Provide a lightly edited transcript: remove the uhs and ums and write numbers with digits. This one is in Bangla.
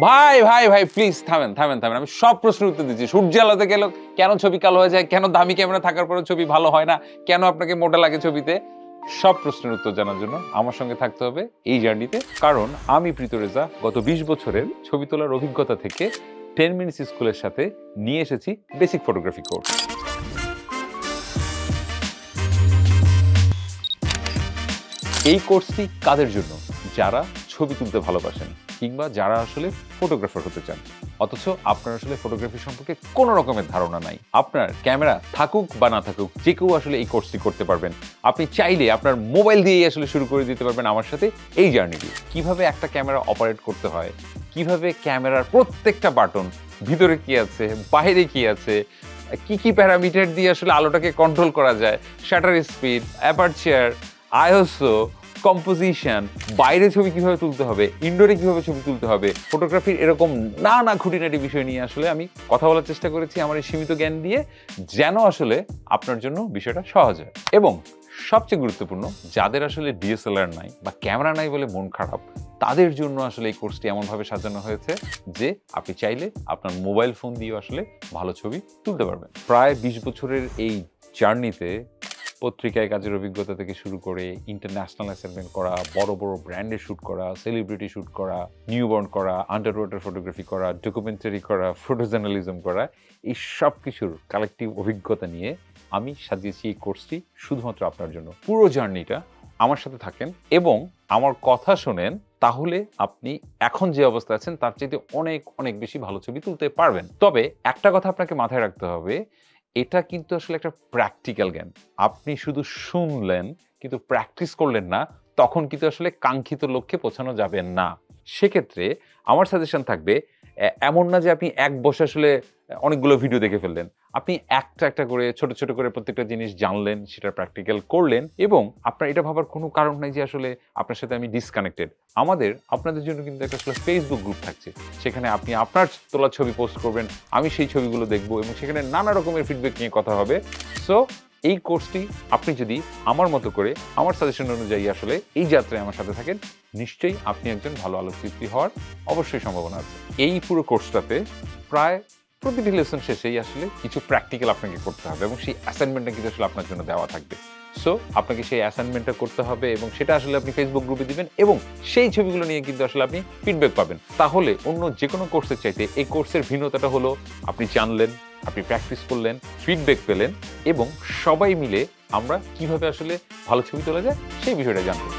ভাই ভাই ভাই প্লিজ থামেন থামেন থামেন, আমি সব প্রশ্নের উত্তর দিচ্ছি। সূর্য আলোতে গেল কেন ছবি কালো হয়ে যায়, কেন দামি ক্যামেরা থাকার পরে ছবি ভালো হয় না, কেন আপনাকে মোটা লাগে ছবিতে, সব প্রশ্নের উত্তর জানার জন্য আমার সঙ্গে থাকতে হবে এই জার্নিতে। কারণ আমি প্রীত রেজা গত 20 বছরের ছবি তোলার অভিজ্ঞতা থেকে 10 মিনিটস স্কুলের সাথে নিয়ে এসেছি বেসিক ফটোগ্রাফি কোর্স। এই কোর্সটি কাদের জন্য? যারা ছবি তুলতে ভালোবাসেন কিংবা যারা আসলে ফটোগ্রাফার হতে চান, অথচ আপনার আসলে ফটোগ্রাফি সম্পর্কে কোনো রকমের ধারণা নাই। আপনার ক্যামেরা থাকুক বা না থাকুক, যে কেউ আসলে এই কোর্সটি করতে পারবেন। আপনি চাইলে আপনার মোবাইল দিয়েই আসলে শুরু করে দিতে পারবেন আমার সাথে এই জার্নিটি। কিভাবে একটা ক্যামেরা অপারেট করতে হয়, কিভাবে ক্যামেরার প্রত্যেকটা বাটন, ভিতরে কি আছে, বাইরে কি আছে, কি কি প্যারামিটার দিয়ে আসলে আলোটাকে কন্ট্রোল করা যায়, shutter speed, aperture, ISO, composition, বাইরে ছবি কিভাবে তুলতে হবে, ইনডোরে কিভাবে ছবি তুলতে হবে, ফটোগ্রাফির এরকম নানা খুঁটিনাটি বিষয় নিয়ে আসলে আমি কথা বলার চেষ্টা করেছি আমার এই সীমিত জ্ঞান দিয়ে, যেন আসলে আপনার জন্য বিষয়টা সহজ হয়। এবং সবচেয়ে গুরুত্বপূর্ণ, যাদের আসলে ডিএসএলআর নাই বা ক্যামেরা নাই বলে মন খারাপ, তাদের জন্য আসলে এই কোর্সটি এমনভাবে সাজানো হয়েছে যে আপনি চাইলে আপনার মোবাইল ফোন দিয়েও আসলে ভালো ছবি তুলতে পারবেন। প্রায় 20 বছরের এই জার্নিতে পত্রিকায় কাজের অভিজ্ঞতা থেকে শুরু করে ইন্টারন্যাশনাল অ্যাসাইনমেন্ট করা, বড় বড় ব্র্যান্ডে শ্যুট করা, সেলিব্রিটি শ্যুট করা, নিউবর্ন করা, আন্ডার ওয়াটার ফটোগ্রাফি করা, ডকুমেন্টারি করা, ফটো জার্নালিজম করা, এই সব কিছুর কালেকটিভ অভিজ্ঞতা নিয়ে আমি সাজিয়েছি এই কোর্সটি শুধুমাত্র আপনার জন্য। পুরো জার্নিটা আমার সাথে থাকেন এবং আমার কথা শোনেন, তাহলে আপনি এখন যে অবস্থা আছেন তার চাইতে অনেক অনেক বেশি ভালো ছবি তুলতে পারবেন। তবে একটা কথা আপনাকে মাথায় রাখতে হবে, এটা কিন্তু আসলে একটা প্র্যাকটিক্যাল জ্ঞান। আপনি শুধু শুনলেন কিন্তু প্র্যাকটিস করলেন না, তখন কিন্তু আসলে কাঙ্ক্ষিত লক্ষ্যে পৌঁছানো যাবে না। সেক্ষেত্রে আমার সাজেশন থাকবে, এমন না যে আপনি এক বসে আসলে অনেকগুলো ভিডিও দেখে ফেললেন। আপনি একটা একটা করে ছোট ছোট করে প্রত্যেকটা জিনিস জানলেন, সেটা প্র্যাকটিক্যাল করলেন, এবং আপনার এটা ভাবার কোনো কারণ নাই যে আসলে আপনার সাথে আমি ডিসকানেক্টেড। আপনাদের জন্য কিন্তু একটা আসলে ফেসবুক গ্রুপ থাকছে, সেখানে আপনি আপনার তোলা ছবি পোস্ট করবেন, আমি সেই ছবিগুলো দেখবো এবং সেখানে নানা রকমের ফিডব্যাক নিয়ে কথা হবে। সো এই কোর্সটি আপনি যদি আমার মতো করে আমার সাজেশন অনুযায়ী আসলে এই যাত্রায় আমার সাথে থাকেন, নিশ্চয়ই আপনি একজন ভালো আলোকচিত্রী হওয়ার অবশ্যই সম্ভাবনা আছে। এই পুরো কোর্সটাতে প্রায় প্রতিটি লেসন শেষেই আসলে কিছু প্র্যাকটিক্যাল আপনাকে করতে হবে এবং সেই অ্যাসাইনমেন্টটা কিন্তু আসলে আপনার জন্য দেওয়া থাকবে। সো আপনাকে সেই অ্যাসাইনমেন্টটা করতে হবে এবং সেটা আসলে আপনি ফেসবুক গ্রুপে দিবেন এবং সেই ছবিগুলো নিয়ে কিন্তু আসলে আপনি ফিডব্যাক পাবেন। তাহলে অন্য যে কোনো কোর্সের চাইতে এই কোর্সের ভিন্নতাটা হলো, আপনি জানলেন, আপনি প্র্যাকটিস করলেন, ফিডব্যাক পেলেন এবং সবাই মিলে আমরা কিভাবে আসলে ভালো ছবি তোলা যায় সেই বিষয়টা জানবো।